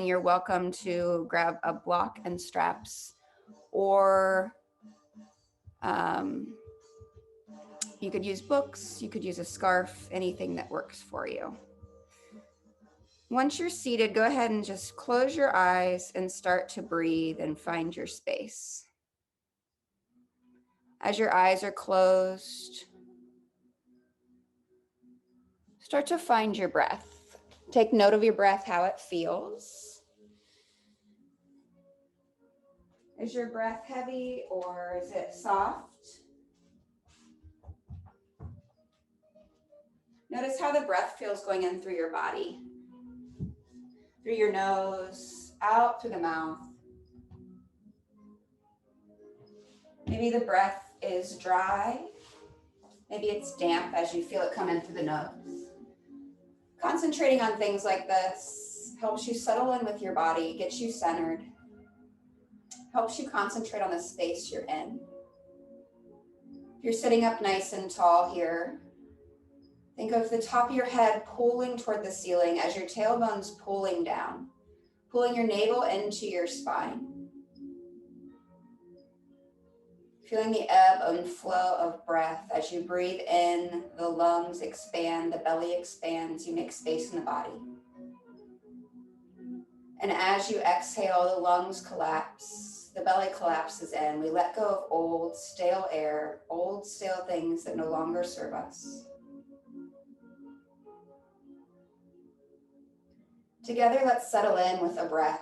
you're welcome to grab a block and straps, or you could use books, you could use a scarf, anything that works for you. Once you're seated, go ahead and just close your eyes and start to breathe and find your space. As your eyes are closed, start to find your breath. Take note of your breath, how it feels. Is your breath heavy or is it soft? Notice how the breath feels going in through your body. Through your nose, out through the mouth. Maybe the breath is dry. Maybe it's damp as you feel it come in through the nose. Concentrating on things like this helps you settle in with your body, gets you centered, helps you concentrate on the space you're in. If you're sitting up nice and tall here, think of the top of your head pulling toward the ceiling as your tailbone's pulling down, pulling your navel into your spine. Feeling the ebb and flow of breath as you breathe in, the lungs expand, the belly expands, you make space in the body. And as you exhale, the lungs collapse, the belly collapses in. We let go of old, stale air, old, stale things that no longer serve us. Together, let's settle in with a breath.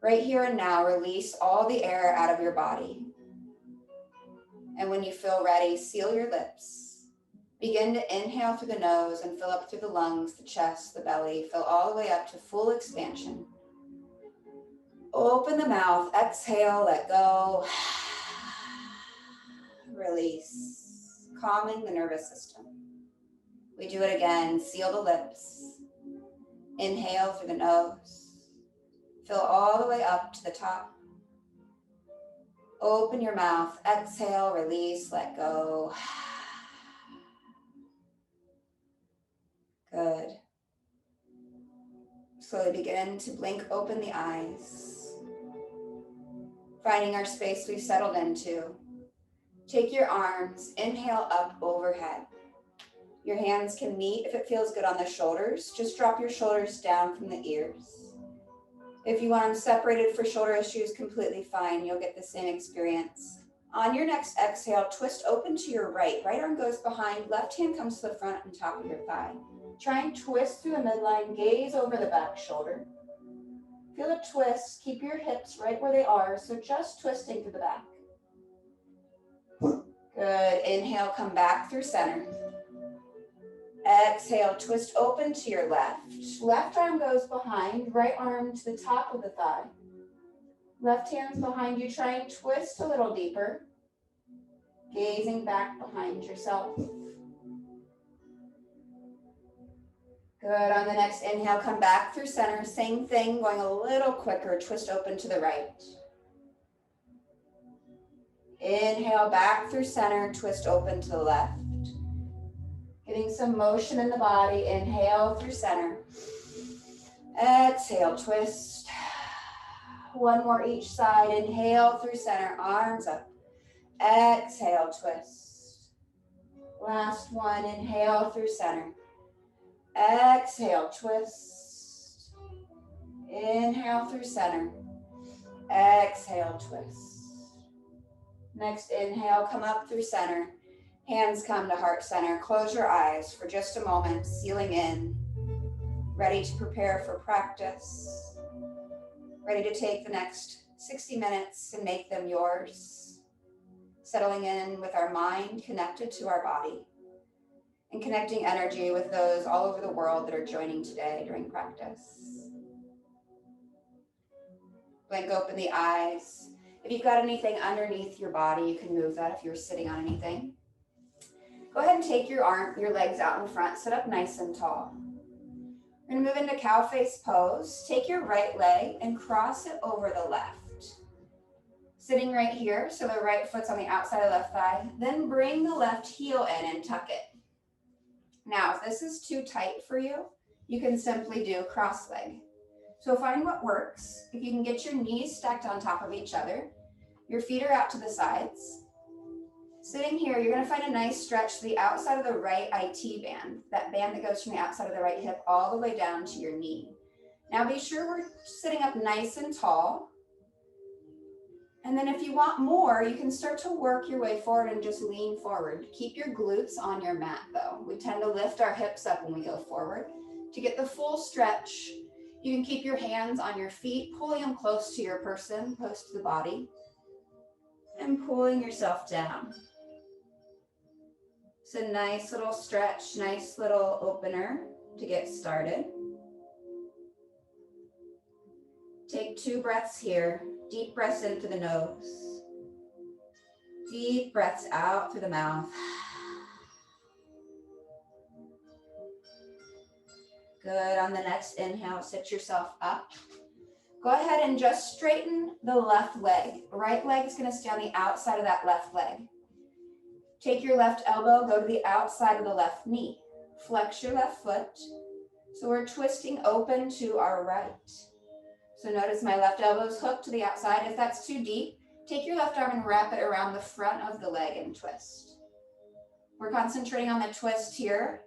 Right here and now, release all the air out of your body. And when you feel ready, seal your lips. Begin to inhale through the nose and fill up through the lungs, the chest, the belly. Fill all the way up to full expansion. Open the mouth, exhale, let go. Release, calming the nervous system. We do it again, seal the lips. Inhale through the nose. Fill all the way up to the top. Open your mouth, exhale, release, let go. Good. Slowly begin to blink open the eyes. Finding our space we've settled into. Take your arms, inhale up overhead. Your hands can meet if it feels good on the shoulders. Just drop your shoulders down from the ears. If you want them separated for shoulder issues, completely fine. You'll get the same experience. On your next exhale, twist open to your right. Right arm goes behind, left hand comes to the front and top of your thigh. Try and twist through the midline, gaze over the back shoulder. Feel a twist, keep your hips right where they are, so just twisting to the back. Good, inhale, come back through center. Exhale, twist open to your left. Left arm goes behind, right arm to the top of the thigh. Left hand's behind you, try and twist a little deeper. Gazing back behind yourself. Good, on the next inhale, come back through center. Same thing, going a little quicker, twist open to the right. Inhale, back through center, twist open to the left. Getting some motion in the body. Inhale through center. Exhale, twist. One more each side. Inhale through center, arms up. Exhale, twist. Last one, inhale through center. Exhale, twist. Inhale through center. Exhale, twist. Next inhale, come up through center. Hands come to heart center. Close your eyes for just a moment, sealing in. Ready to prepare for practice. Ready to take the next 60 minutes and make them yours. Settling in with our mind connected to our body. And connecting energy with those all over the world that are joining today during practice. Blink open the eyes. If you've got anything underneath your body, you can move that if you're sitting on anything. Go ahead and take your legs out in front, sit up nice and tall. We're gonna move into cow face pose. Take your right leg and cross it over the left. Sitting right here, so the right foot's on the outside of the left thigh. Then bring the left heel in and tuck it. Now, if this is too tight for you, you can simply do cross leg. So find what works. If you can get your knees stacked on top of each other, your feet are out to the sides. Sitting here, you're gonna find a nice stretch to the outside of the right IT band, that band that goes from the outside of the right hip all the way down to your knee. Now be sure we're sitting up nice and tall. And then if you want more, you can start to work your way forward and just lean forward. Keep your glutes on your mat though. We tend to lift our hips up when we go forward. To get the full stretch, you can keep your hands on your feet, pulling them close to your person, close to the body, and pulling yourself down. It's a nice little stretch, nice little opener to get started. Take 2 breaths here. Deep breaths in through the nose. Deep breaths out through the mouth. Good. On the next inhale, sit yourself up. Go ahead and just straighten the left leg. Right leg is going to stay on the outside of that left leg. Take your left elbow, go to the outside of the left knee. Flex your left foot. So we're twisting open to our right. So notice my left elbow is hooked to the outside. If that's too deep, take your left arm and wrap it around the front of the leg and twist. We're concentrating on the twist here.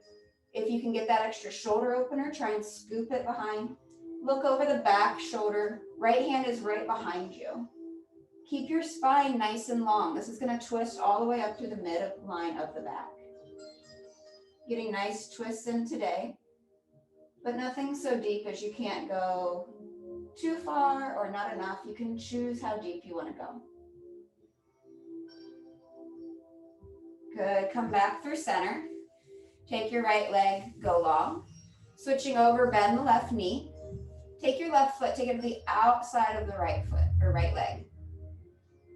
If you can get that extra shoulder opener, try and scoop it behind. Look over the back shoulder. Right hand is right behind you. Keep your spine nice and long. This is going to twist all the way up through the midline of the back. Getting nice twists in today, but nothing so deep as you can't go too far or not enough. You can choose how deep you want to go. Good. Come back through center. Take your right leg, go long. Switching over, bend the left knee. Take your left foot, take it to the outside of the right foot or right leg.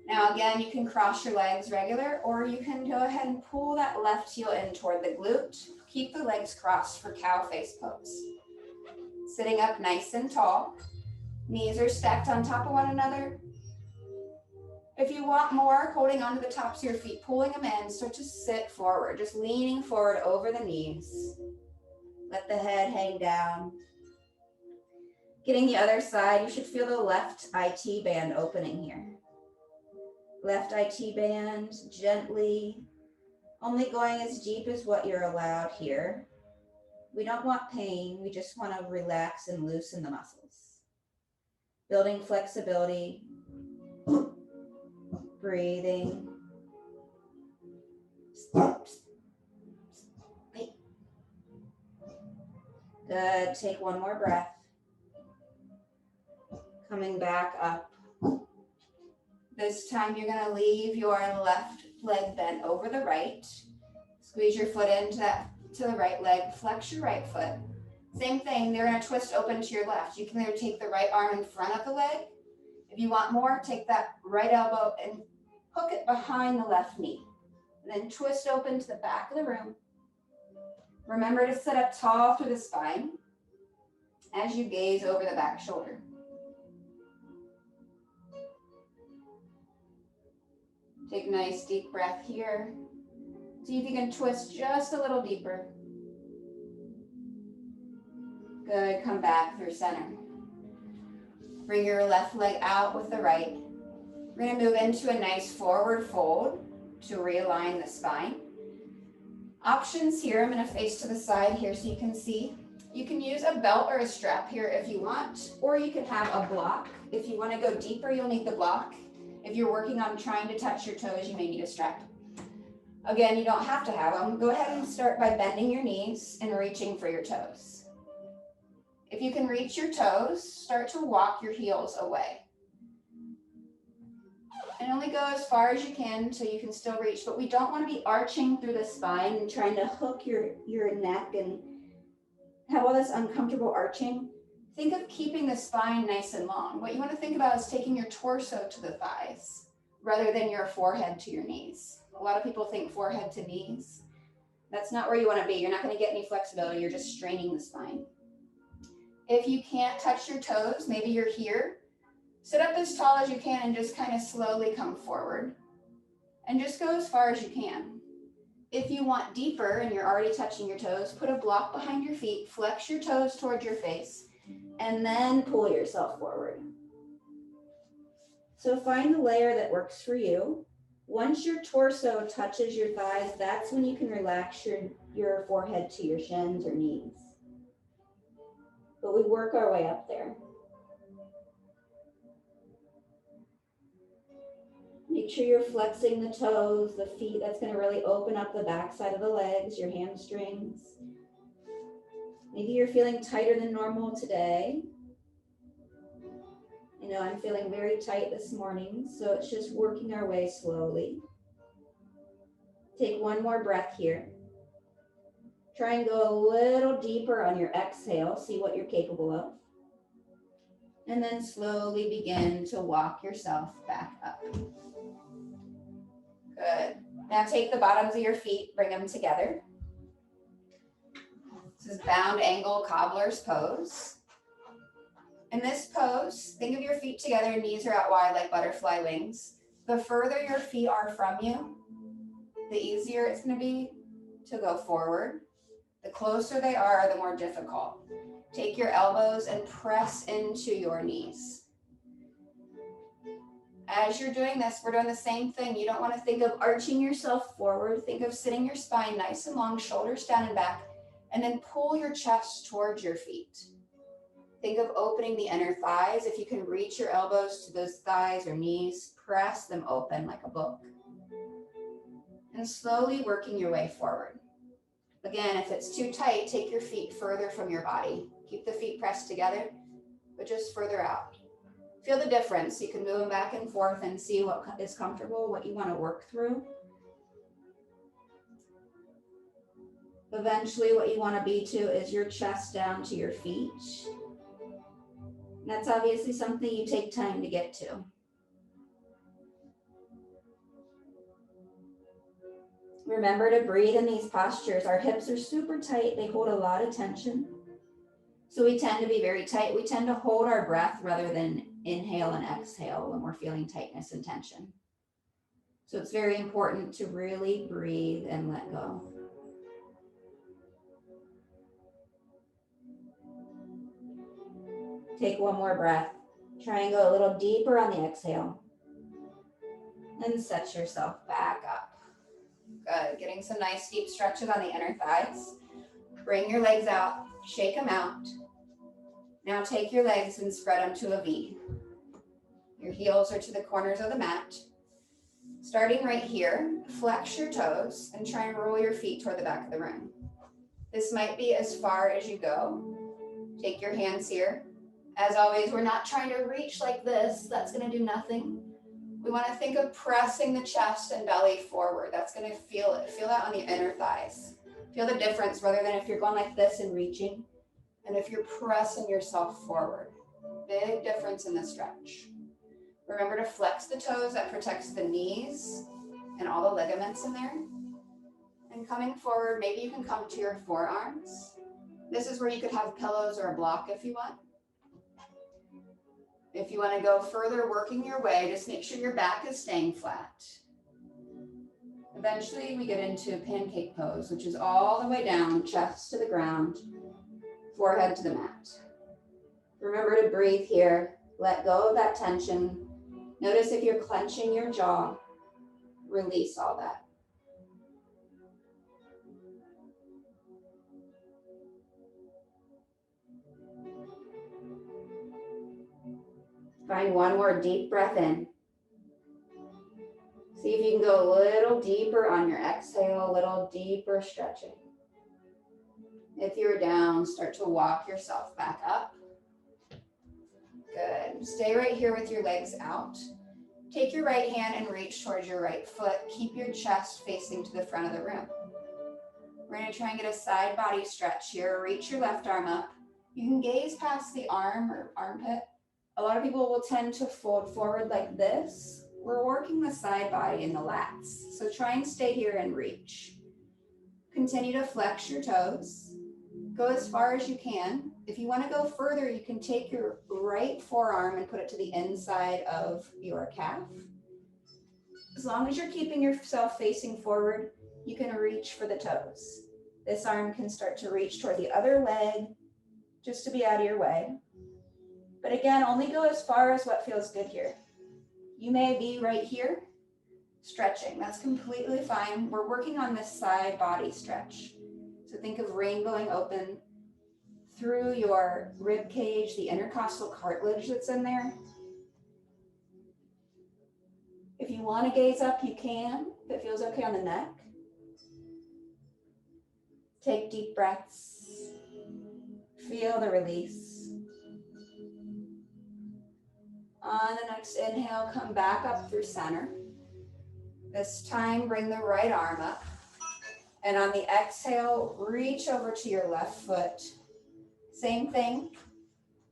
Now again, you can cross your legs regular, or you can go ahead and pull that left heel in toward the glute. Keep the legs crossed for cow face pose. Sitting up nice and tall. Knees are stacked on top of one another. If you want more, holding onto the tops of your feet, pulling them in, start to sit forward, just leaning forward over the knees. Let the head hang down. Getting the other side, you should feel the left IT band opening here. Left IT band, gently, only going as deep as what you're allowed here. We don't want pain, we just want to relax and loosen the muscles. Building flexibility, breathing. Good, take one more breath. Coming back up. This time you're gonna leave your left leg bent over the right. Squeeze your foot into the right leg, flex your right foot. Same thing, they're gonna twist open to your left. You can either take the right arm in front of the leg. If you want more, take that right elbow and hook it behind the left knee. And then twist open to the back of the room. Remember to sit up tall through the spine as you gaze over the back shoulder. Take a nice deep breath here. See if you can twist just a little deeper. Good, come back through center. Bring your left leg out with the right. We're gonna move into a nice forward fold to realign the spine. Options here, I'm gonna face to the side here so you can see. You can use a belt or a strap here if you want, or you can have a block. If you wanna go deeper, you'll need the block. If you're working on trying to touch your toes, you may need a strap. Again, you don't have to have them. Go ahead and start by bending your knees and reaching for your toes. If you can reach your toes, start to walk your heels away. And only go as far as you can so you can still reach, but we don't want to be arching through the spine and trying to hook your neck and have all this uncomfortable arching. Think of keeping the spine nice and long. What you want to think about is taking your torso to the thighs rather than your forehead to your knees. A lot of people think forehead to knees. That's not where you want to be. You're not going to get any flexibility. You're just straining the spine. If you can't touch your toes, maybe you're here. Sit up as tall as you can and just kind of slowly come forward. And just go as far as you can. If you want deeper and you're already touching your toes, put a block behind your feet, flex your toes towards your face, and then pull yourself forward. So find the layer that works for you. Once your torso touches your thighs, that's when you can relax your forehead to your shins or knees. But we work our way up there. Make sure you're flexing the toes, the feet. That's going to really open up the backside of the legs, your hamstrings. Maybe you're feeling tighter than normal today. You know, I'm feeling very tight this morning, so it's just working our way slowly. Take one more breath here. Try and go a little deeper on your exhale, see what you're capable of. And then slowly begin to walk yourself back up. Good. Now take the bottoms of your feet, bring them together. This is bound angle Cobbler's pose. In this pose, think of your feet together, knees are out wide like butterfly wings. The further your feet are from you, the easier it's going to be to go forward. The closer they are, the more difficult. Take your elbows and press into your knees. As you're doing this, we're doing the same thing. You don't want to think of arching yourself forward. Think of sitting your spine nice and long, shoulders down and back, and then pull your chest towards your feet. Think of opening the inner thighs. If you can reach your elbows to those thighs or knees, press them open like a book. And slowly working your way forward. Again, if it's too tight, take your feet further from your body. Keep the feet pressed together, but just further out. Feel the difference. You can move them back and forth and see what is comfortable, what you want to work through. Eventually, what you want to be to is your chest down to your feet. That's obviously something you take time to get to. Remember to breathe in these postures. Our hips are super tight. They hold a lot of tension. So we tend to be very tight. We tend to hold our breath rather than inhale and exhale when we're feeling tightness and tension. So it's very important to really breathe and let go. Take one more breath. Try and go a little deeper on the exhale. And set yourself back up. Good. Getting some nice deep stretches on the inner thighs. Bring your legs out. Shake them out. Now take your legs and spread them to a V. Your heels are to the corners of the mat. Starting right here, flex your toes and try and roll your feet toward the back of the room. This might be as far as you go. Take your hands here. As always, we're not trying to reach like this. That's going to do nothing. We want to think of pressing the chest and belly forward. That's going to feel it. Feel that on the inner thighs. Feel the difference rather than if you're going like this and reaching, and if you're pressing yourself forward. Big difference in the stretch. Remember to flex the toes. That protects the knees and all the ligaments in there. And coming forward, maybe you can come to your forearms. This is where you could have pillows or a block if you want. If you want to go further, working your way, just make sure your back is staying flat. Eventually, we get into Pancake Pose, which is all the way down, chest to the ground, forehead to the mat. Remember to breathe here. Let go of that tension. Notice if you're clenching your jaw, release all that. Find one more deep breath in. See if you can go a little deeper on your exhale, a little deeper stretching. If you're down, start to walk yourself back up. Good. Stay right here with your legs out. Take your right hand and reach towards your right foot. Keep your chest facing to the front of the room. We're going to try and get a side body stretch here. Reach your left arm up. You can gaze past the arm or armpit. A lot of people will tend to fold forward like this. We're working the side body and the lats. So try and stay here and reach. Continue to flex your toes. Go as far as you can. If you want to go further, you can take your right forearm and put it to the inside of your calf. As long as you're keeping yourself facing forward, you can reach for the toes. This arm can start to reach toward the other leg, just to be out of your way. But again, only go as far as what feels good here. You may be right here, stretching. That's completely fine. We're working on this side body stretch. So think of rainbowing open through your rib cage, the intercostal cartilage that's in there. If you want to gaze up, you can, if it feels okay on the neck. Take deep breaths. Feel the release. On the next inhale, come back up through center. This time, bring the right arm up. And on the exhale, reach over to your left foot. Same thing.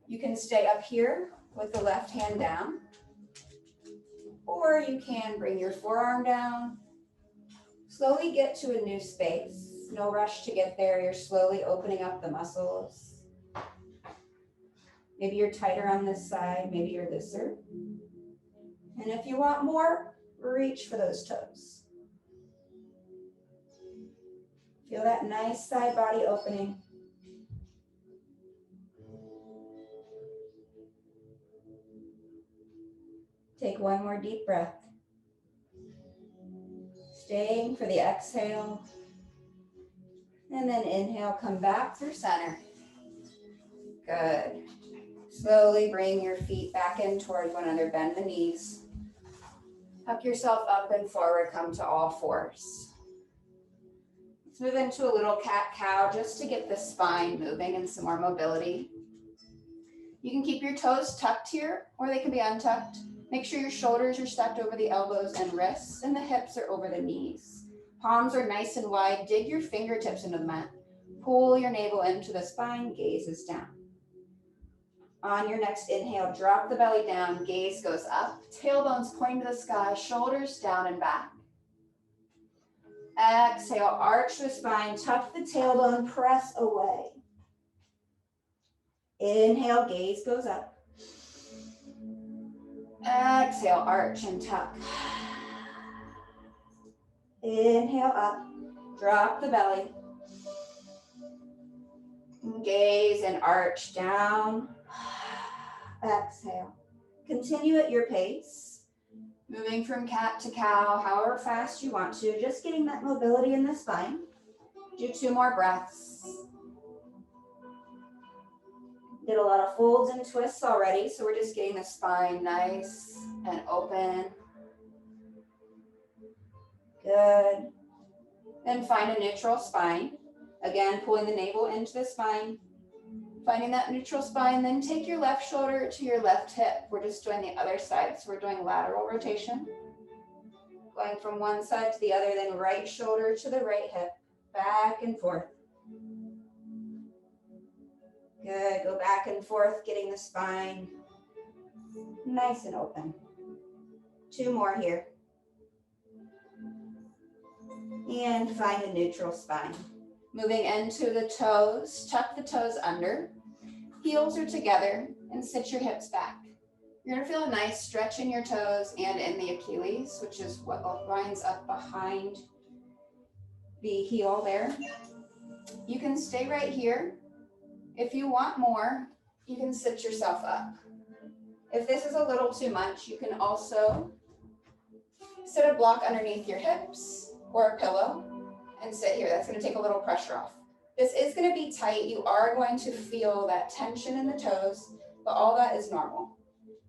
You can stay up here with the left hand down. Or you can bring your forearm down. Slowly get to a new space. No rush to get there. You're slowly opening up the muscles. Maybe you're tighter on this side. Maybe you're looser. And if you want more, reach for those toes. Feel that nice side body opening. Take one more deep breath. Staying for the exhale. And then inhale, come back through center. Good. Slowly bring your feet back in towards one another. Bend the knees. Tuck yourself up and forward. Come to all fours. Let's move into a little cat-cow just to get the spine moving and some more mobility. You can keep your toes tucked here, or they can be untucked. Make sure your shoulders are stacked over the elbows and wrists, and the hips are over the knees. Palms are nice and wide. Dig your fingertips into the mat. Pull your navel into the spine, gazes down. On your next inhale, drop the belly down, gaze goes up, tailbones pointing to the sky, shoulders down and back. Exhale, arch the spine, tuck the tailbone, press away. Inhale, gaze goes up. Exhale, arch and tuck. Inhale up, drop the belly. Gaze and arch down. Exhale. Continue at your pace. Moving from cat to cow, however fast you want to. Just getting that mobility in the spine. Do 2 more breaths. Did a lot of folds and twists already, so we're just getting the spine nice and open. Good. Then find a neutral spine. Again, pulling the navel into the spine. Finding that neutral spine, then take your left shoulder to your left hip. We're just doing the other side, so we're doing lateral rotation. Going from one side to the other, then right shoulder to the right hip. Back and forth. Good, go back and forth, getting the spine nice and open. 2 more here. And find a neutral spine. Moving into the toes, tuck the toes under. Heels are together and sit your hips back. You're gonna feel a nice stretch in your toes and in the Achilles, which is what lines up behind the heel there. You can stay right here. If you want more, you can sit yourself up. If this is a little too much, you can also sit a block underneath your hips or a pillow and sit here. That's going to take a little pressure off. This is going to be tight. You are going to feel that tension in the toes, but all that is normal.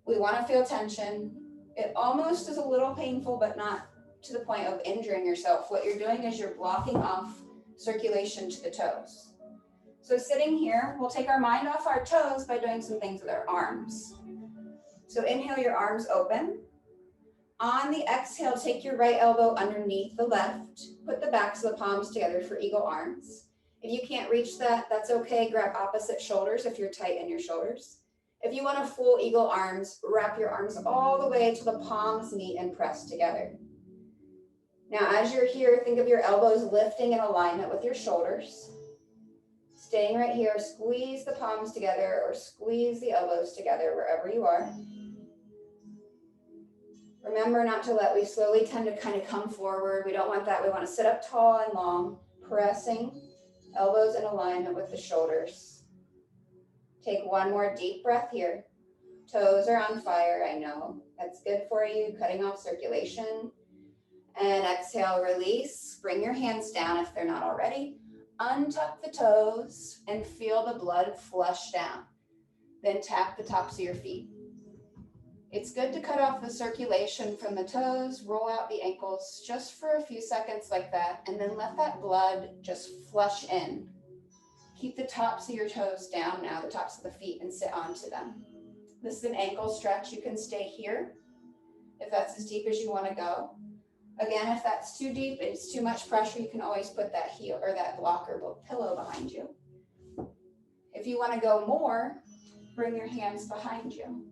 We want to feel tension. It almost is a little painful, but not to the point of injuring yourself. What you're doing is you're blocking off circulation to the toes. So sitting here, we'll take our mind off our toes by doing some things with our arms. So inhale, your arms open. On the exhale, take your right elbow underneath the left. Put the backs of the palms together for eagle arms. If you can't reach that, that's okay. Grab opposite shoulders if you're tight in your shoulders. If you want a full eagle arms, wrap your arms all the way till the palms meet and press together. Now, as you're here, think of your elbows lifting in alignment with your shoulders. Staying right here, squeeze the palms together or squeeze the elbows together wherever you are. Remember not to we slowly tend to kind of come forward. We don't want that. We want to sit up tall and long, pressing elbows in alignment with the shoulders. Take one more deep breath here. Toes are on fire, I know. That's good for you, cutting off circulation. And exhale, release. Bring your hands down if they're not already. Untuck the toes and feel the blood flush down. Then tap the tops of your feet. It's good to cut off the circulation from the toes, roll out the ankles just for a few seconds like that, and then let that blood just flush in. Keep the tops of your toes down now, the tops of the feet, and sit onto them. This is an ankle stretch. You can stay here if that's as deep as you want to go. Again, if that's too deep and it's too much pressure, you can always put that heel or that blocker pillow behind you. If you want to go more, bring your hands behind you.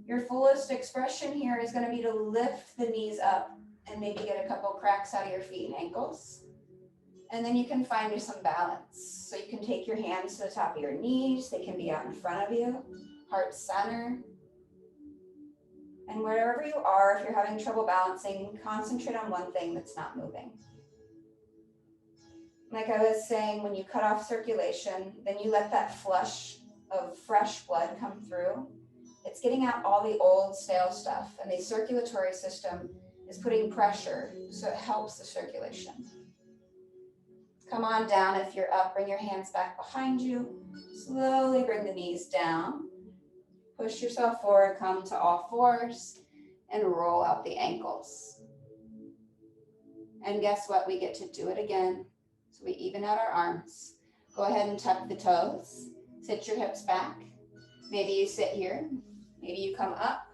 Your fullest expression here is going to be to lift the knees up and maybe get a couple cracks out of your feet and ankles. And then you can find some balance. So you can take your hands to the top of your knees. They can be out in front of you, heart center. And wherever you are, if you're having trouble balancing, concentrate on one thing that's not moving. Like I was saying, when you cut off circulation, then you let that flush of fresh blood come through. It's getting out all the old stale stuff, and the circulatory system is putting pressure, so it helps the circulation. Come on down. If you're up, bring your hands back behind you. Slowly bring the knees down. Push yourself forward, come to all fours, and roll out the ankles. And guess what? We get to do it again. So we even out our arms. Go ahead and tuck the toes. Sit your hips back. Maybe you sit here. Maybe you come up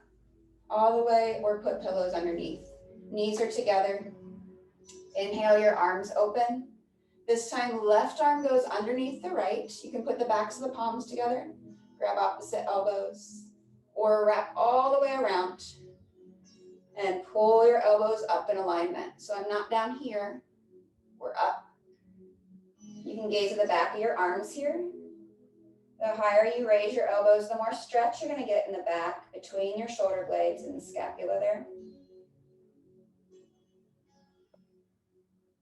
all the way or put pillows underneath. Knees are together. Inhale, your arms open. This time, left arm goes underneath the right. You can put the backs of the palms together. Grab opposite elbows or wrap all the way around and pull your elbows up in alignment. So I'm not down here. We're up. You can gaze at the back of your arms here. The higher you raise your elbows, the more stretch you're going to get in the back between your shoulder blades and the scapula there.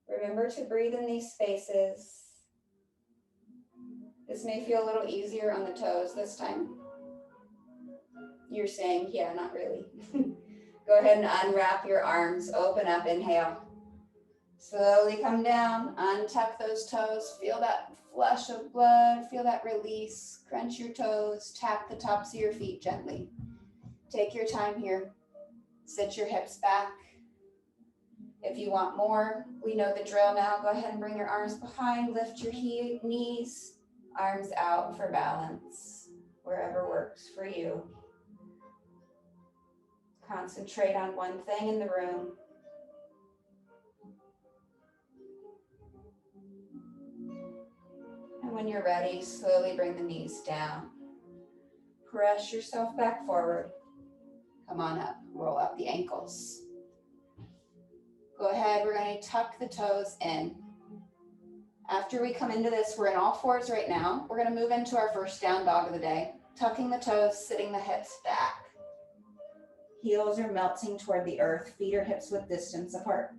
Remember to breathe in these spaces. This may feel a little easier on the toes this time. You're saying, yeah, not really. Go ahead and unwrap your arms, open up, inhale. Slowly come down, untuck those toes, feel that flush of blood, feel that release, crunch your toes, tap the tops of your feet gently. Take your time here, sit your hips back. If you want more, we know the drill now. Go ahead and bring your arms behind, lift your knees, arms out for balance, wherever works for you. Concentrate on one thing in the room. And when you're ready, slowly bring the knees down. Press yourself back forward. Come on up, roll out the ankles. Go ahead, we're going to tuck the toes in. After we come into this, we're in all fours right now. We're going to move into our first down dog of the day. Tucking the toes, sitting the hips back. Heels are melting toward the earth, feet or hips width distance apart.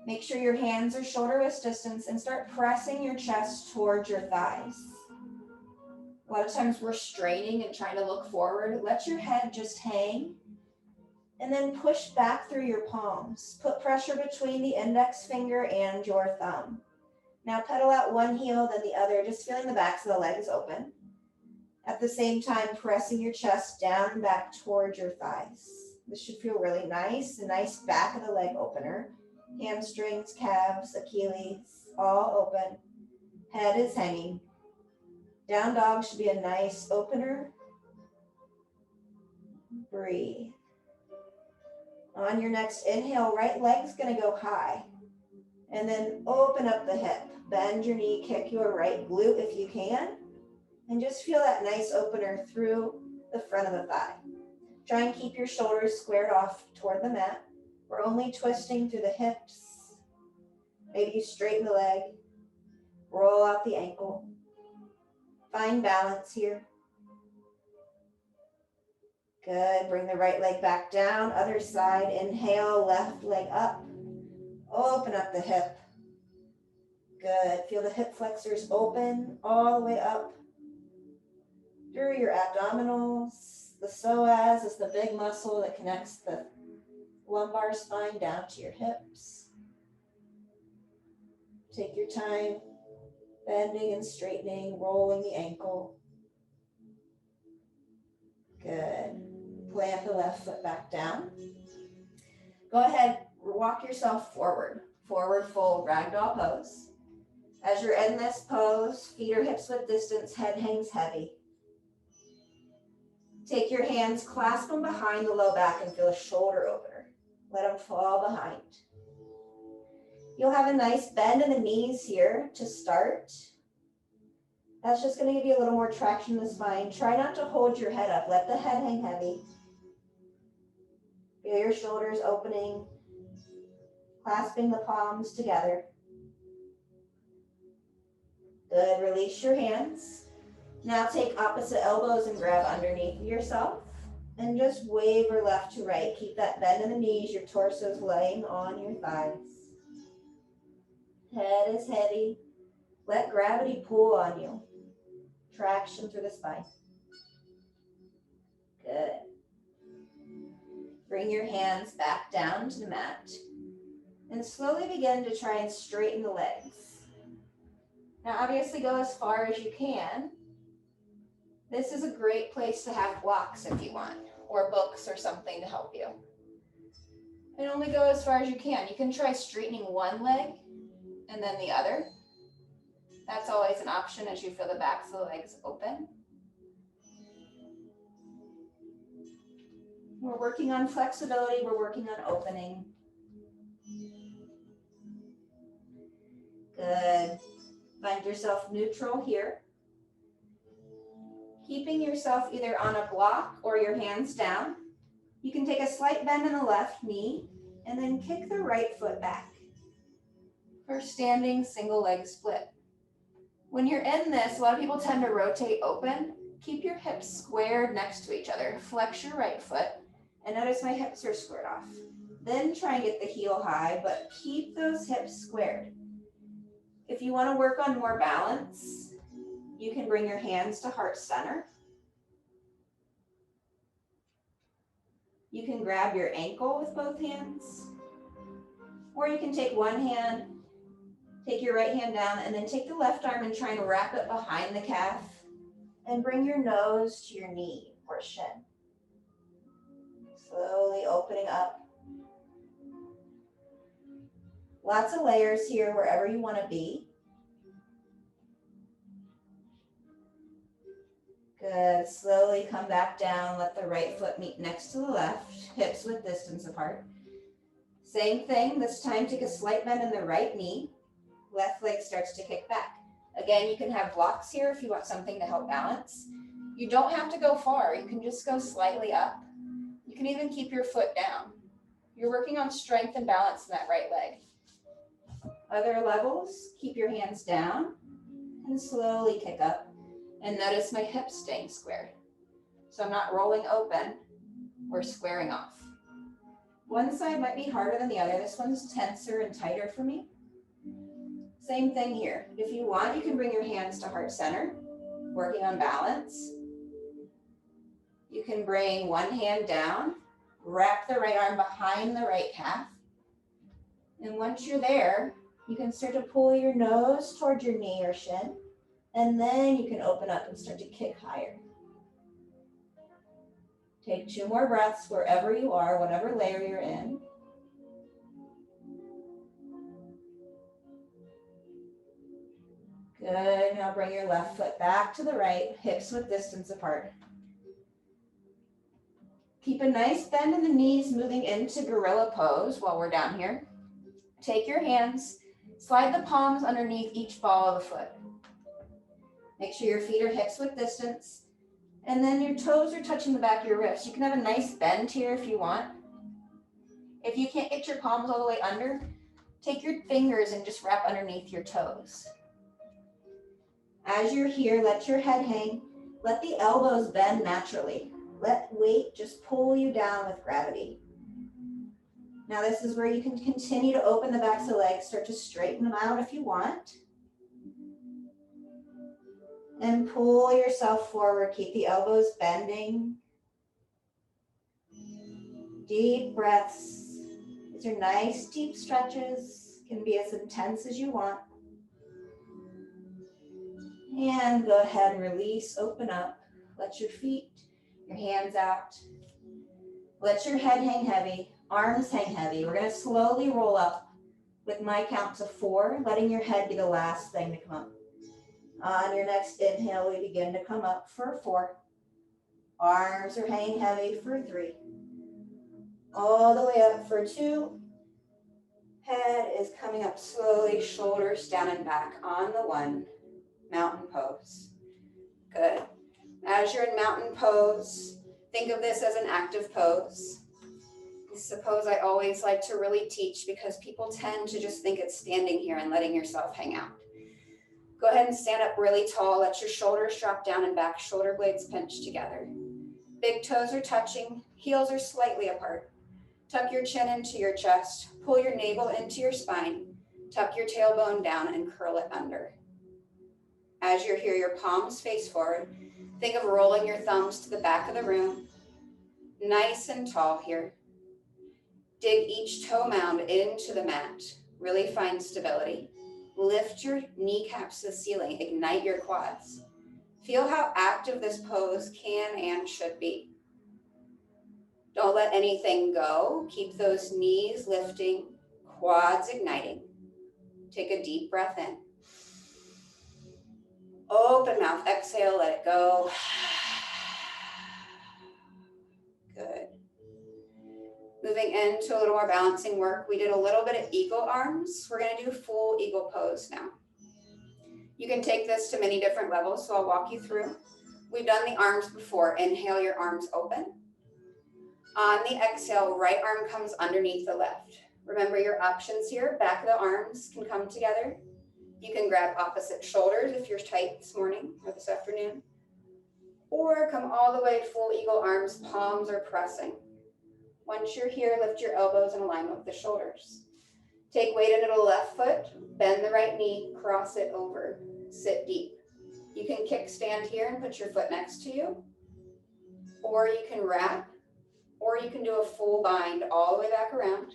Make sure your hands are shoulder width distance and start pressing your chest towards your thighs. A lot of times we're straining and trying to look forward. Let your head just hang and then push back through your palms. Put pressure between the index finger and your thumb. Now pedal out one heel, then the other, just feeling the backs of the legs open. At the same time, pressing your chest down and back towards your thighs. This should feel really nice, a nice back of the leg opener. Hamstrings, calves, Achilles, all open. Head is hanging. Down dog should be a nice opener. Breathe. On your next inhale, right leg's gonna go high. And then open up the hip. Bend your knee, kick your right glute if you can. And just feel that nice opener through the front of the thigh. Try and keep your shoulders squared off toward the mat. We're only twisting through the hips. Maybe you straighten the leg. Roll out the ankle. Find balance here. Good. Bring the right leg back down. Other side. Inhale, left leg up. Open up the hip. Good. Feel the hip flexors open all the way up. through your abdominals. The psoas is the big muscle that connects the lumbar spine down to your hips. Take your time, bending and straightening, rolling the ankle. Good. Plant the left foot back down. Go ahead, walk yourself forward. Forward fold, Ragdoll Pose. As you're in this pose, feet are hips width distance, head hangs heavy. Take your hands, clasp them behind the low back and feel a shoulder opener. Let them fall behind. You'll have a nice bend in the knees here to start. That's just going to give you a little more traction in the spine. Try not to hold your head up. Let the head hang heavy. Feel your shoulders opening, clasping the palms together. Good, release your hands. Now take opposite elbows and grab underneath yourself and just waver left to right. Keep that bend in the knees, your torso's laying on your thighs. Head is heavy. Let gravity pull on you. Traction through the spine. Good. Bring your hands back down to the mat and slowly begin to try and straighten the legs. Now obviously go as far as you can. This is a great place to have blocks if you want, or books or something to help you. And only go as far as you can. You can try straightening one leg and then the other. That's always an option as you feel the backs of the legs open. We're working on flexibility, we're working on opening. Good. Find yourself neutral here. Keeping yourself either on a block or your hands down. You can take a slight bend in the left knee and then kick the right foot back for standing single leg split. When you're in this, a lot of people tend to rotate open. Keep your hips squared next to each other. Flex your right foot and notice my hips are squared off. Then try and get the heel high, but keep those hips squared. If you want to work on more balance, you can bring your hands to heart center. You can grab your ankle with both hands, or you can take one hand, take your right hand down, and then take the left arm and try and wrap it behind the calf and bring your nose to your knee or shin. Slowly opening up. Lots of layers here wherever you want to be. Good. Slowly come back down. Let the right foot meet next to the left, hips width distance apart. Same thing. This time take a slight bend in the right knee. Left leg starts to kick back. Again, you can have blocks here if you want something to help balance. You don't have to go far. You can just go slightly up. You can even keep your foot down. You're working on strength and balance in that right leg. Other levels, keep your hands down and slowly kick up. And notice my hips staying squared. So I'm not rolling open or squaring off. One side might be harder than the other. This one's tenser and tighter for me. Same thing here. If you want, you can bring your hands to heart center, working on balance. You can bring one hand down, wrap the right arm behind the right calf. And once you're there, you can start to pull your nose toward your knee or shin. And then you can open up and start to kick higher. Take 2 more breaths wherever you are, whatever layer you're in. Good. Now bring your left foot back to the right, hips width distance apart. Keep a nice bend in the knees moving into gorilla pose while we're down here. Take your hands, slide the palms underneath each ball of the foot. Make sure your feet are hips width distance. And then your toes are touching the back of your wrists. You can have a nice bend here if you want. If you can't get your palms all the way under, take your fingers and just wrap underneath your toes. As you're here, let your head hang. Let the elbows bend naturally. Let weight just pull you down with gravity. Now this is where you can continue to open the backs of the legs, start to straighten them out if you want. And pull yourself forward. Keep the elbows bending. Deep breaths. These are nice deep stretches. Can be as intense as you want. And go ahead and release, open up. Let your feet, your hands out. Let your head hang heavy, arms hang heavy. We're gonna slowly roll up with my count to 4, letting your head be the last thing to come up. On your next inhale, we begin to come up for 4. Arms are hanging heavy for 3. All the way up for 2. Head is coming up slowly, shoulders down and back on the 1. Mountain pose. Good. As you're in mountain pose, think of this as an active pose. This is a pose I always like to really teach because people tend to just think it's standing here and letting yourself hang out. Go ahead and stand up really tall. Let your shoulders drop down and back, shoulder blades pinch together. Big toes are touching, heels are slightly apart. Tuck your chin into your chest, pull your navel into your spine, tuck your tailbone down and curl it under. As you're here, your palms face forward. Think of rolling your thumbs to the back of the room. Nice and tall here. Dig each toe mound into the mat. Really find stability. Lift your kneecaps to the ceiling. Ignite your quads. Feel how active this pose can and should be. Don't let anything go. Keep those knees lifting, quads igniting. Take a deep breath in. Open mouth, exhale, let it go. Good. Moving into a little more balancing work. We did a little bit of eagle arms. We're gonna do full eagle pose now. You can take this to many different levels, so I'll walk you through. We've done the arms before. Inhale, your arms open. On the exhale, right arm comes underneath the left. Remember your options here. Back of the arms can come together. You can grab opposite shoulders if you're tight this morning or this afternoon. Or come all the way full eagle arms, palms are pressing. Once you're here, lift your elbows in alignment with the shoulders. Take weight into the left foot, bend the right knee, cross it over, sit deep. You can kickstand here and put your foot next to you, or you can wrap, or you can do a full bind all the way back around.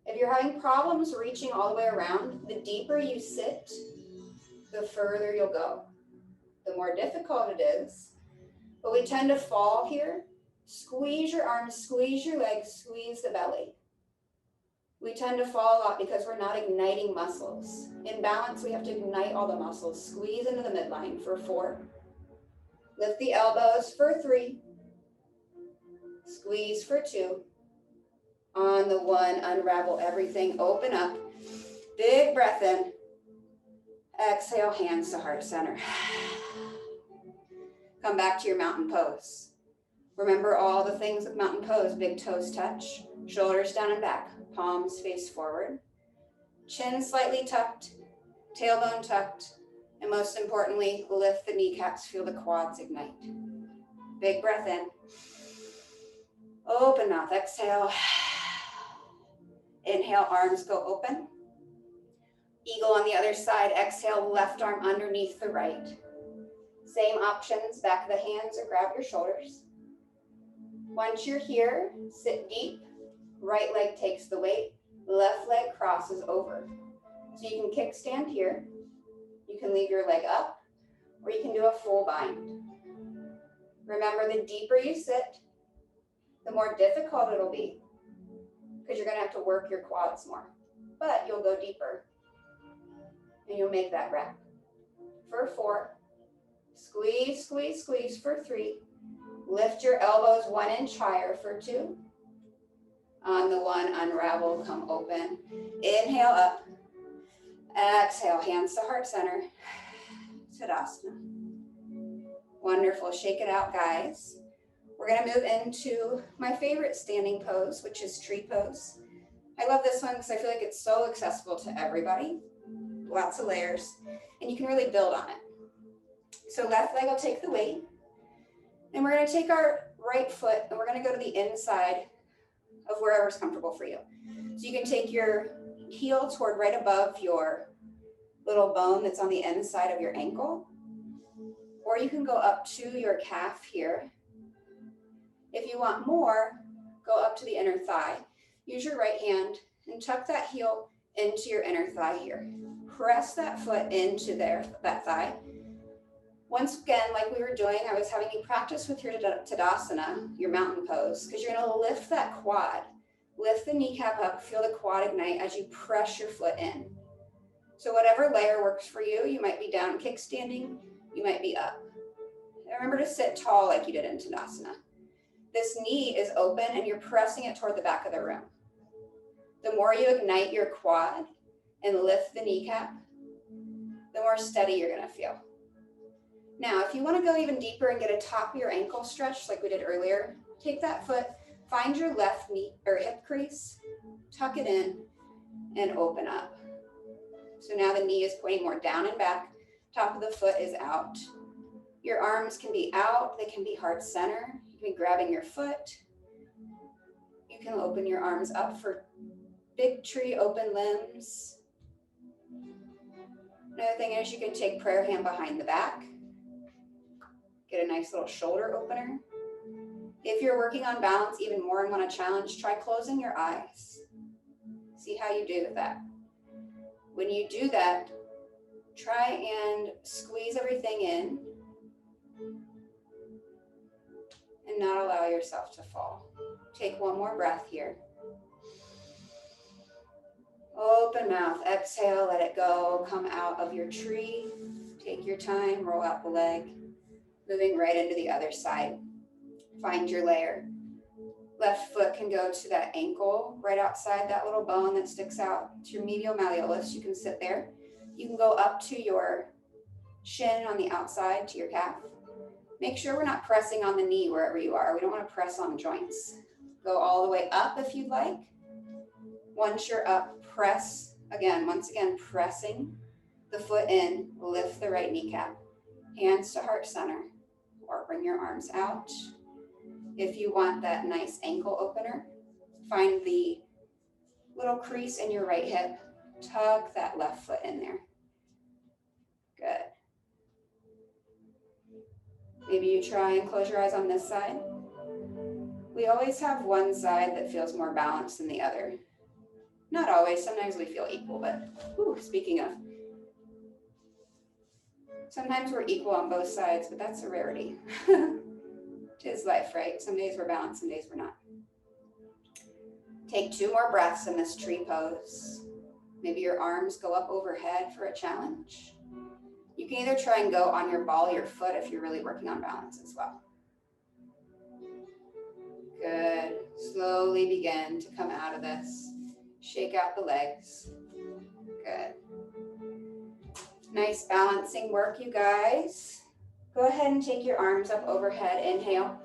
If you're having problems reaching all the way around, the deeper you sit, the further you'll go. The more difficult it is, but we tend to fall here. Squeeze your arms, squeeze your legs, squeeze the belly. We tend to fall a lot because we're not igniting muscles. In balance, we have to ignite all the muscles. Squeeze into the midline for 4. Lift the elbows for 3. Squeeze for 2. On the 1, unravel everything, open up. Big breath in. Exhale, hands to heart center. Come back to your mountain pose. Remember all the things with mountain pose. Big toes touch, shoulders down and back, palms face forward. Chin slightly tucked, tailbone tucked, and most importantly, lift the kneecaps, feel the quads ignite. Big breath in. Open mouth, exhale. Inhale, arms go open. Eagle on the other side, exhale, left arm underneath the right. Same options, back of the hands or grab your shoulders. Once you're here, sit deep. Right leg takes the weight, left leg crosses over. So you can kickstand here. You can leave your leg up, or you can do a full bind. Remember, the deeper you sit, the more difficult it'll be, because you're gonna have to work your quads more, but you'll go deeper and you'll make that wrap. For 4, squeeze, squeeze, squeeze for 3. Lift your elbows 1 inch higher for 2. On the 1, unravel, come open. Inhale up. Exhale, hands to heart center. Tadasana. Wonderful, shake it out, guys. We're gonna move into my favorite standing pose, which is tree pose. I love this one because I feel like it's so accessible to everybody. Lots of layers, and you can really build on it. So left leg will take the weight, and we're gonna take our right foot and we're gonna go to the inside of wherever's comfortable for you. So you can take your heel toward right above your little bone that's on the inside of your ankle, or or you can go up to your calf here. If you want more, go up to the inner thigh. Use your right hand and tuck that heel into your inner thigh here. Press that foot into that thigh. Once again, like we were doing, I was having you practice with your Tadasana, your mountain pose, because you're going to lift that quad. Lift the kneecap up, feel the quad ignite as you press your foot in. So whatever layer works for you, you might be down kickstanding, you might be up. And remember to sit tall like you did in Tadasana. This knee is open and you're pressing it toward the back of the room. The more you ignite your quad and lift the kneecap, the more steady you're going to feel. Now, if you want to go even deeper and get a top of your ankle stretch like we did earlier, take that foot, find your left knee or hip crease, tuck it in, and open up. So now the knee is pointing more down and back, top of the foot is out. Your arms can be out, they can be heart center. You can be grabbing your foot. You can open your arms up for big tree open limbs. Another thing is you can take prayer hand behind the back. Get a nice little shoulder opener. If you're working on balance even more and want to challenge, try closing your eyes. See how you do with that. When you do that, try and squeeze everything in and not allow yourself to fall. Take one more breath here. Open mouth, exhale, let it go. Come out of your tree. Take your time, roll out the leg. Moving right into the other side. Find your layer. Left foot can go to that ankle right outside that little bone that sticks out. It's your medial malleolus. You can sit there. You can go up to your shin on the outside to your calf. Make sure we're not pressing on the knee wherever you are. We don't want to press on joints. Go all the way up if you'd like. Once you're up, press again. Once again, pressing the foot in. Lift the right kneecap. Hands to heart center. Or bring your arms out. If you want that nice ankle opener, find the little crease in your right hip. Tuck that left foot in there. Good. Maybe you try and close your eyes on this side. We always have one side that feels more balanced than the other. Not always, sometimes we feel equal, but speaking of, sometimes we're equal on both sides, but that's a rarity. 'Tis life, right? Some days we're balanced, some days we're not. Take 2 more breaths in this tree pose. Maybe your arms go up overhead for a challenge. You can either try and go on your ball of your foot if you're really working on balance as well. Good. Slowly begin to come out of this. Shake out the legs. Good. Nice balancing work, you guys. Go ahead and take your arms up overhead. Inhale.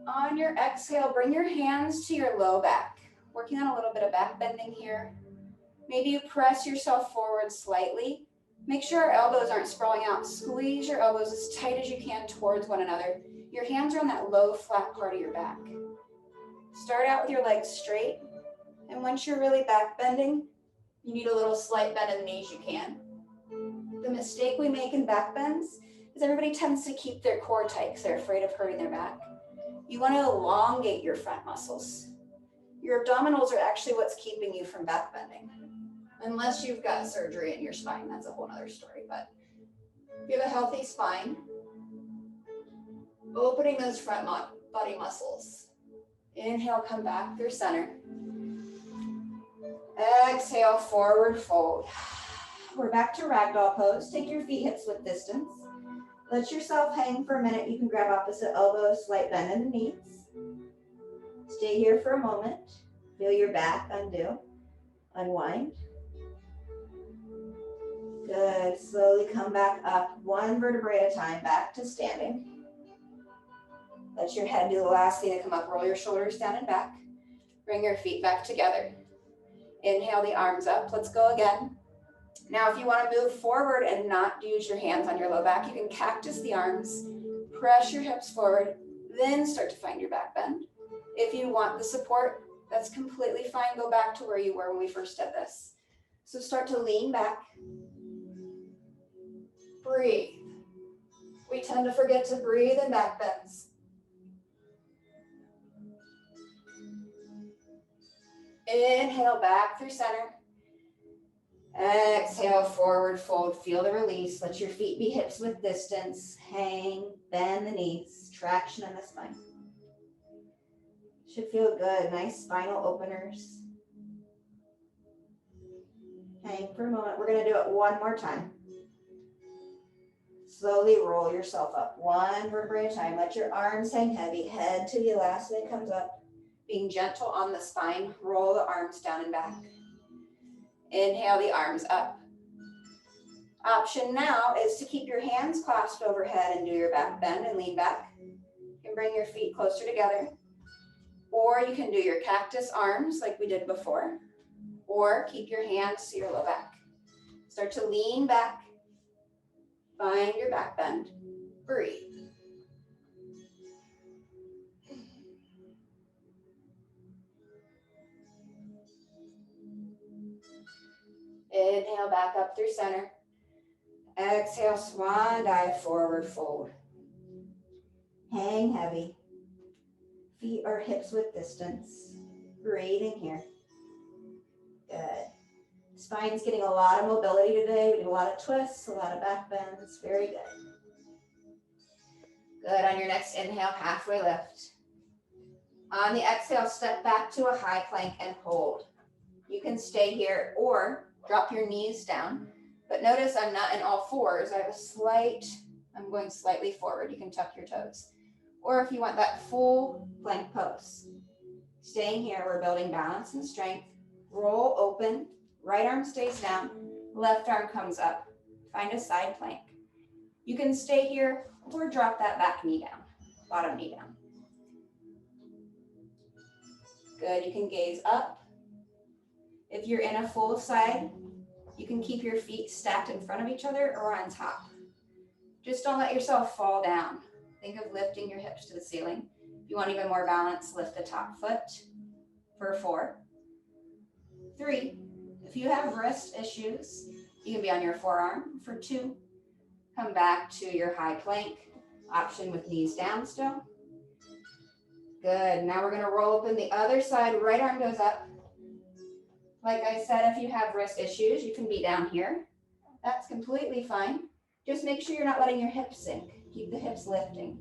On your exhale, bring your hands to your low back. Working on a little bit of back bending here. Maybe you press yourself forward slightly. Make sure our elbows aren't sprawling out. Squeeze your elbows as tight as you can towards one another. Your hands are on that low, flat part of your back. Start out with your legs straight. And once you're really back bending, you need a little slight bend in the knees, you can. The mistake we make in back bends is everybody tends to keep their core tight because they're afraid of hurting their back. You want to elongate your front muscles. Your abdominals are actually what's keeping you from back bending. Unless you've got surgery in your spine, that's a whole other story. But if you have a healthy spine, opening those front body muscles. Inhale, come back through center. Exhale, forward fold. We're back to Ragdoll Pose. Take your feet hips width distance. Let yourself hang for a minute. You can grab opposite elbows, slight bend in the knees. Stay here for a moment. Feel your back undo. Unwind. Good. Slowly come back up, one vertebrae at a time, back to standing. Let your head do the last thing to come up. Roll your shoulders down and back. Bring your feet back together. Inhale the arms up. Let's go again. Now, if you want to move forward and not use your hands on your low back, you can cactus the arms, press your hips forward, then start to find your back bend. If you want the support, that's completely fine. Go back to where you were when we first did this. So start to lean back. Breathe. We tend to forget to breathe in back bends. Inhale back through center. Exhale, forward fold. Feel the release. Let your feet be hips width distance. Hang, bend the knees. Traction in the spine. Should feel good. Nice spinal openers. Hang for a moment. We're going to do it one more time. Slowly roll yourself up. One vertebrae at a time. Let your arms hang heavy. Head to the elastic comes up. Being gentle on the spine. Roll the arms down and back. Inhale the arms up. Option now is to keep your hands clasped overhead and do your back bend and lean back. You can bring your feet closer together. Or you can do your cactus arms like we did before. Or keep your hands to your low back. Start to lean back. Find your back bend. Breathe. Inhale back up through center. Exhale, swan dive, forward fold. Hang heavy. Feet are hips width distance. Breathing here. Good. Spine's getting a lot of mobility today. We do a lot of twists, a lot of back bends. Very good. Good. On your next inhale, halfway lift. On the exhale, step back to a high plank and hold. You can stay here or drop your knees down. But notice I'm not in all fours. I have I'm going slightly forward. You can tuck your toes. Or if you want that full plank pose. Staying here, we're building balance and strength. Roll open, right arm stays down, left arm comes up. Find a side plank. You can stay here or drop that back knee down, bottom knee down. Good, you can gaze up. If you're in a full side, you can keep your feet stacked in front of each other or on top. Just don't let yourself fall down. Think of lifting your hips to the ceiling. If you want even more balance, lift the top foot for 4. 3, if you have wrist issues, you can be on your forearm for 2. Come back to your high plank, option with knees down still. Good, now we're gonna roll open the other side, right arm goes up. Like I said, if you have wrist issues, you can be down here. That's completely fine. Just make sure you're not letting your hips sink. Keep the hips lifting.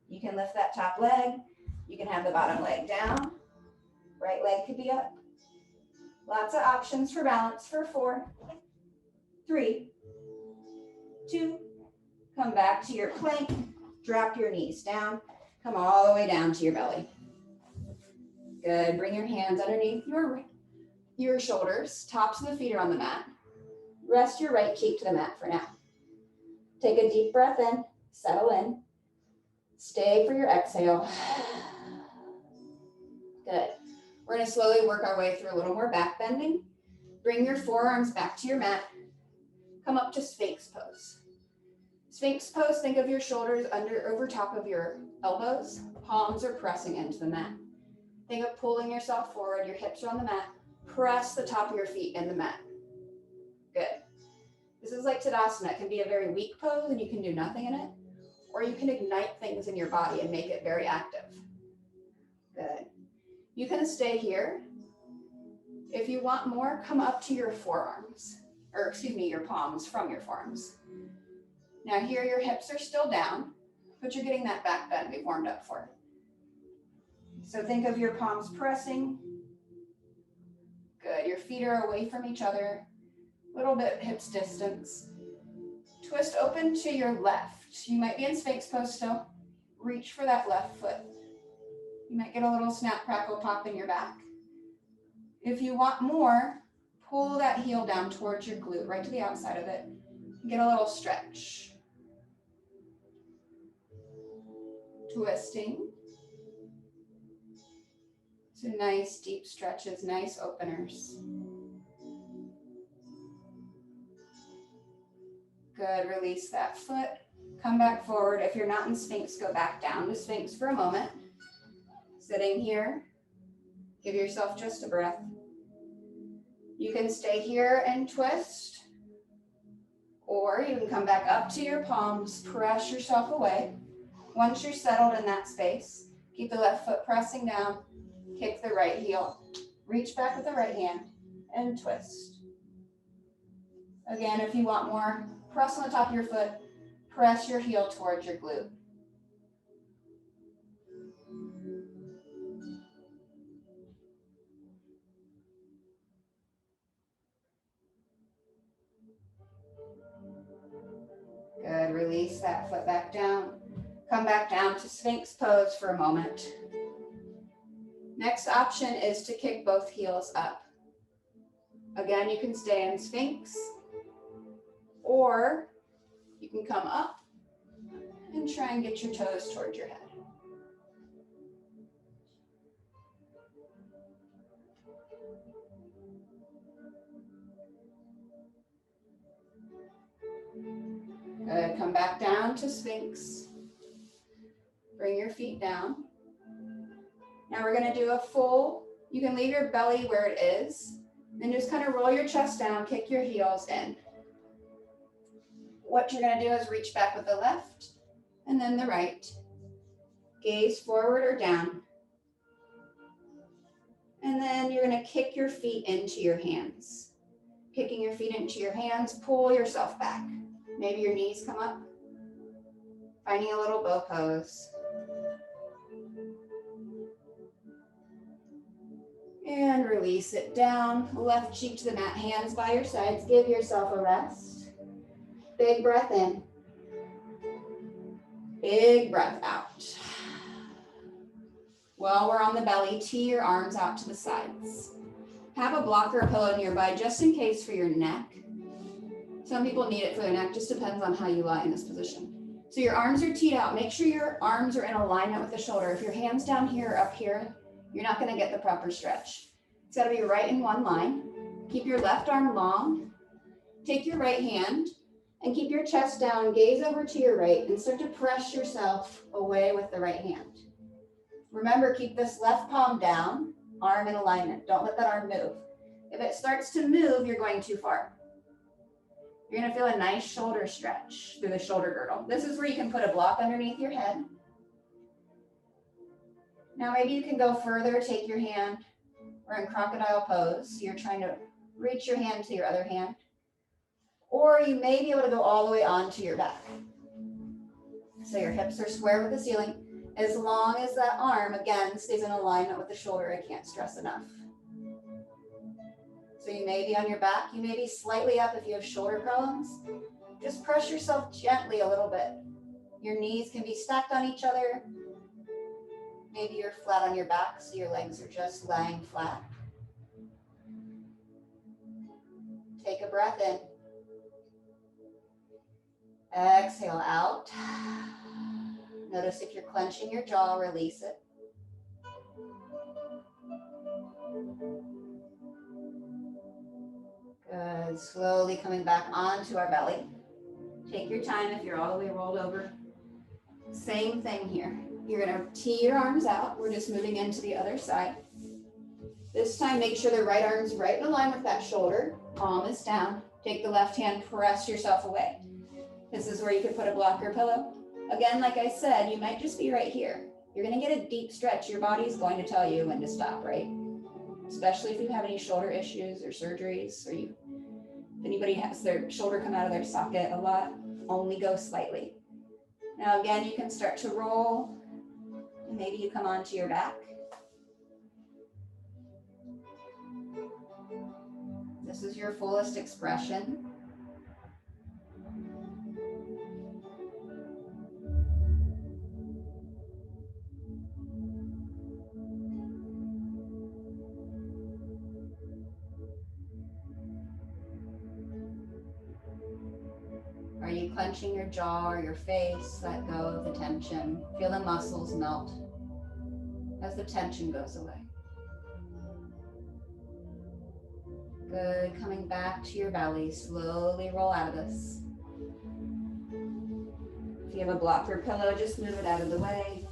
You can lift that top leg. You can have the bottom leg down. Right leg could be up. Lots of options for balance for 4, 3, 2. Come back to your plank. Drop your knees down. Come all the way down to your belly. Good. Bring your hands underneath your shoulders. Tops of the feet are on the mat. Rest your right cheek to the mat for now. Take a deep breath in. Settle in. Stay for your exhale. Good. We're going to slowly work our way through a little more back bending. Bring your forearms back to your mat. Come up to Sphinx pose. Sphinx pose, think of your shoulders over top of your elbows. Palms are pressing into the mat. Think of pulling yourself forward. Your hips are on the mat. Press the top of your feet in the mat. Good. This is like Tadasana. It can be a very weak pose and you can do nothing in it. Or you can ignite things in your body and make it very active. Good. You can stay here. If you want more, come up to your forearms. Or excuse me, your palms from your forearms. Now here your hips are still down, but you're getting that back bend we've warmed up for. So think of your palms pressing. Good, your feet are away from each other. Little bit hips distance. Twist open to your left. You might be in Sphinx pose still. Reach for that left foot. You might get a little snap, crackle, pop in your back. If you want more, pull that heel down towards your glute, right to the outside of it. Get a little stretch. Twisting. So nice deep stretches, nice openers. Good, release that foot. Come back forward. If you're not in Sphinx, go back down to Sphinx for a moment. Sitting here, give yourself just a breath. You can stay here and twist, Or you can come back up to your palms, press yourself away. Once you're settled in that space, keep the left foot pressing down, kick the right heel, reach back with the right hand, and twist. Again, if you want more, press on the top of your foot, press your heel towards your glute. Good, release that foot back down. Come back down to Sphinx pose for a moment. Next option is to kick both heels up. Again, you can stay in Sphinx, or you can come up and try and get your toes towards your head. Good, come back down to Sphinx. Bring your feet down. Now we're gonna do a full, you can leave your belly where it is, then just kind of roll your chest down, kick your heels in. What you're gonna do is reach back with the left and then the right. Gaze forward or down. And then you're gonna kick your feet into your hands. Kicking your feet into your hands, pull yourself back. Maybe your knees come up. Finding a little bow pose. And release it down. Left cheek to the mat, hands by your sides. Give yourself a rest. Big breath in. Big breath out. While we're on the belly, tee your arms out to the sides. Have a blocker or pillow nearby just in case for your neck. Some people need it for their neck, just depends on how you lie in this position. So your arms are teed out. Make sure your arms are in alignment with the shoulder. If your hand's down here or up here, you're not gonna get the proper stretch. It's gotta be right in one line. Keep your left arm long. Take your right hand and keep your chest down, gaze over to your right and start to press yourself away with the right hand. Remember, keep this left palm down, arm in alignment. Don't let that arm move. If it starts to move, you're going too far. You're gonna feel a nice shoulder stretch through the shoulder girdle. This is where you can put a block underneath your head. Now maybe you can go further, take your hand. We're in crocodile pose. So you're trying to reach your hand to your other hand. Or you may be able to go all the way onto your back. So your hips are square with the ceiling. As long as that arm, again, stays in alignment with the shoulder, I can't stress enough. So you may be on your back, you may be slightly up if you have shoulder problems. Just press yourself gently a little bit. Your knees can be stacked on each other. Maybe you're flat on your back, so your legs are just lying flat. Take a breath in. Exhale out. Notice if you're clenching your jaw, release it. Good, slowly coming back onto our belly. Take your time if you're all the way rolled over. Same thing here. You're gonna tee your arms out. We're just moving into the other side. This time, make sure the right arm's right in line with that shoulder. Palm is down. Take the left hand, press yourself away. This is where you could put a blocker pillow. Again, like I said, you might just be right here. You're gonna get a deep stretch. Your body's going to tell you when to stop, right? Especially if you have any shoulder issues or surgeries, or if anybody has their shoulder come out of their socket a lot, only go slightly. Now again, you can start to roll, and maybe you come onto your back. This is your fullest expression. Are you clenching your jaw or your face? Let go of the tension. Feel the muscles melt as the tension goes away. Good, coming back to your belly. Slowly roll out of this. If you have a blocker pillow, just move it out of the way.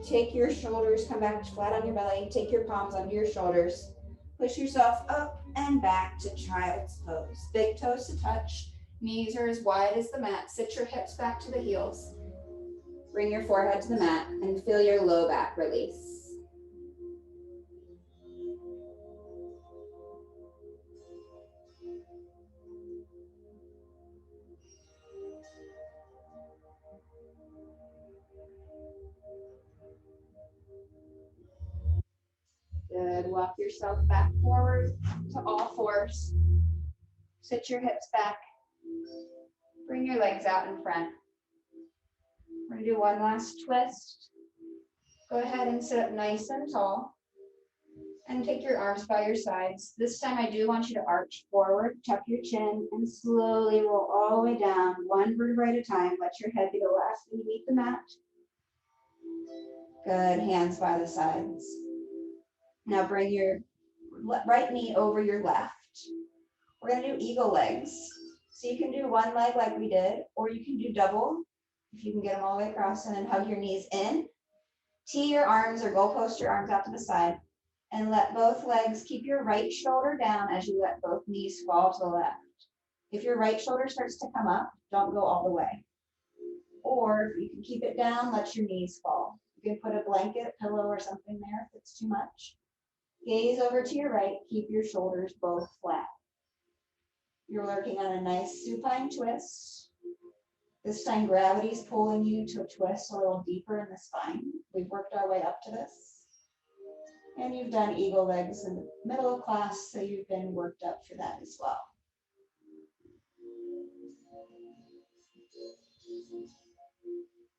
Take your shoulders, come back flat on your belly. Take your palms under your shoulders. Push yourself up and back to child's pose. Big toes to touch. Knees are as wide as the mat. Sit your hips back to the heels. Bring your forehead to the mat and feel your low back release. Good. Walk yourself back forward to all fours. Sit your hips back. Bring your legs out in front. We're going to do one last twist. Go ahead and sit up nice and tall. And take your arms by your sides. This time I do want you to arch forward, tuck your chin, and slowly roll all the way down, one vertebra at a time. Let your head be the last thing to meet the mat. Good. Hands by the sides. Now bring your right knee over your left. We're going to do eagle legs. So you can do one leg like we did, or you can do double if you can get them all the way across, and then hug your knees in. Tee your arms or goalpost your arms out to the side, and let both legs keep your right shoulder down as you let both knees fall to the left. If your right shoulder starts to come up, don't go all the way. Or if you can keep it down, let your knees fall. You can put a blanket, pillow, or something there if it's too much. Gaze over to your right, keep your shoulders both flat. You're working on a nice supine twist. This time gravity's pulling you to a twist a little deeper in the spine. We've worked our way up to this. And you've done eagle legs in the middle of class, so you've been worked up for that as well.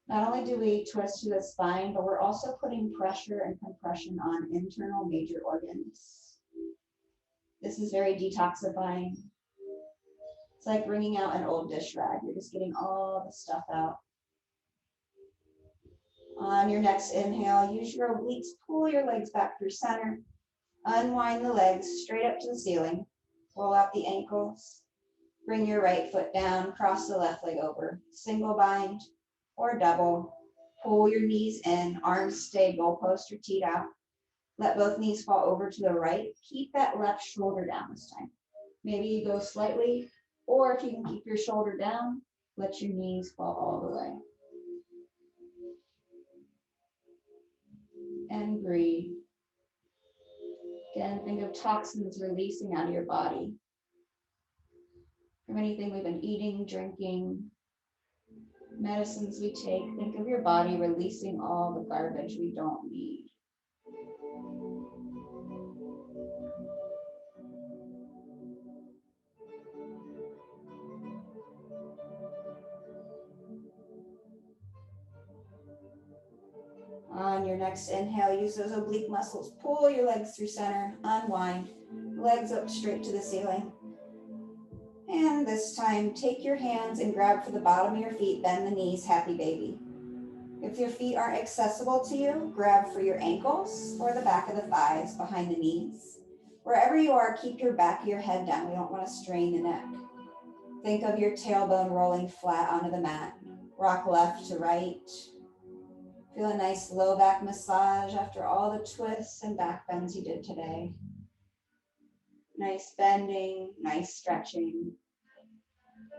Not only do we twist to the spine, but we're also putting pressure and compression on internal major organs. This is very detoxifying. It's like wringing out an old dish rag. You're just getting all the stuff out. On your next inhale, use your obliques, pull your legs back through center, unwind the legs straight up to the ceiling, roll out the ankles, bring your right foot down, cross the left leg over, single bind or double, pull your knees in, arms stay goalpost or teed out, let both knees fall over to the right, keep that left shoulder down this time. Maybe you go slightly, or if you can keep your shoulder down, let your knees fall all the way. And breathe. Again, think of toxins releasing out of your body. From anything we've been eating, drinking, medicines we take, think of your body releasing all the garbage we don't need. On your next inhale, use those oblique muscles. Pull your legs through center, unwind, legs up straight to the ceiling. And this time, take your hands and grab for the bottom of your feet, bend the knees, happy baby. If your feet aren't accessible to you, grab for your ankles or the back of the thighs behind the knees. Wherever you are, keep your back of your head down. We don't want to strain the neck. Think of your tailbone rolling flat onto the mat. Rock left to right. Feel a nice low back massage after all the twists and back bends you did today. Nice bending, nice stretching,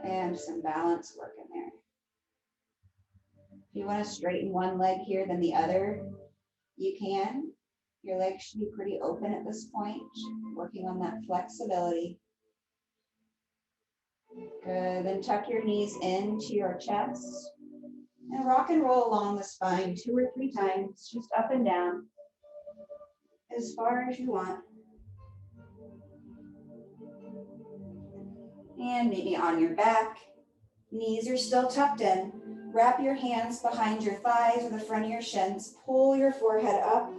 and some balance work in there. If you want to straighten one leg here than the other, you can. Your legs should be pretty open at this point, working on that flexibility. Good, then tuck your knees into your chest. And rock and roll along the spine 2 or 3 times, just up and down, as far as you want. And maybe on your back, knees are still tucked in. Wrap your hands behind your thighs or the front of your shins. Pull your forehead up.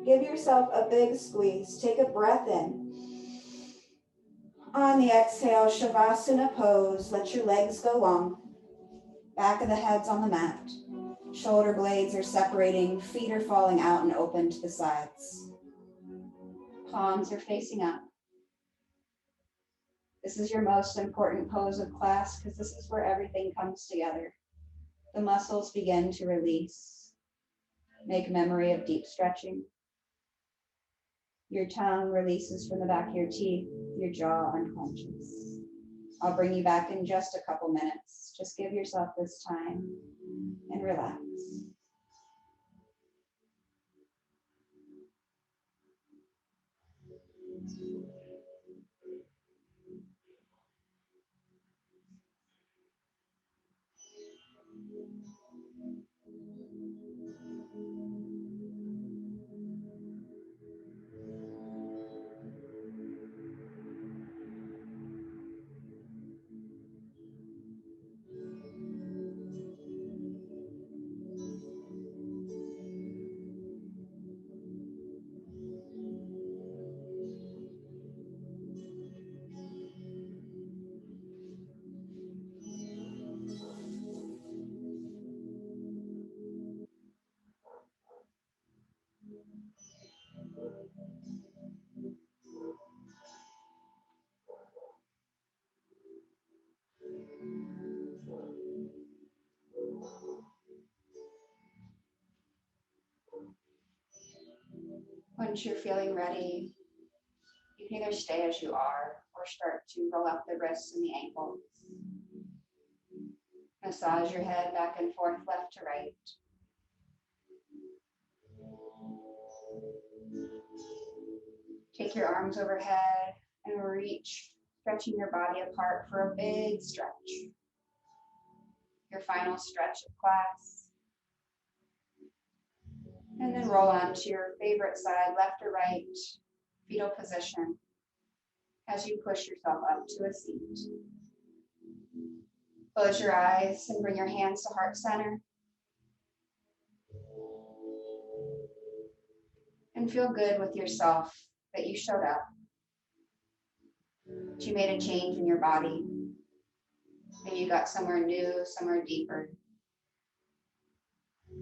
Give yourself a big squeeze. Take a breath in. On the exhale, Shavasana pose. Let your legs go long. Back of the head's on the mat. Shoulder blades are separating. Feet are falling out and open to the sides. Palms are facing up. This is your most important pose of class because this is where everything comes together. The muscles begin to release. Make memory of deep stretching. Your tongue releases from the back of your teeth, your jaw unclenches. I'll bring you back in just a couple minutes. Just give yourself this time and relax. Once you're feeling ready, you can either stay as you are or start to roll up the wrists and the ankles. Massage your head back and forth, left to right. Take your arms overhead and reach, stretching your body apart for a big stretch. Your final stretch of class. And then roll onto your favorite side, left or right, fetal position, as you push yourself up to a seat. Close your eyes and bring your hands to heart center. And feel good with yourself that you showed up, that you made a change in your body. Maybe you got somewhere new, somewhere deeper.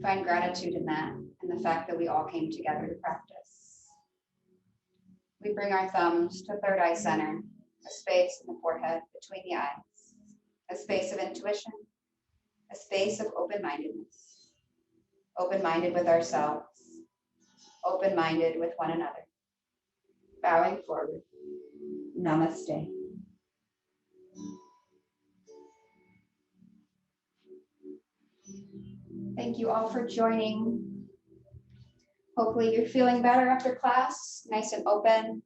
Find gratitude in that and the fact that we all came together to practice. We bring our thumbs to third eye center, a space in the forehead between the eyes, a space of intuition, a space of open-mindedness, open-minded with ourselves, open-minded with one another. Bowing forward. Namaste. Thank you all for joining. Hopefully you're feeling better after class, nice and open.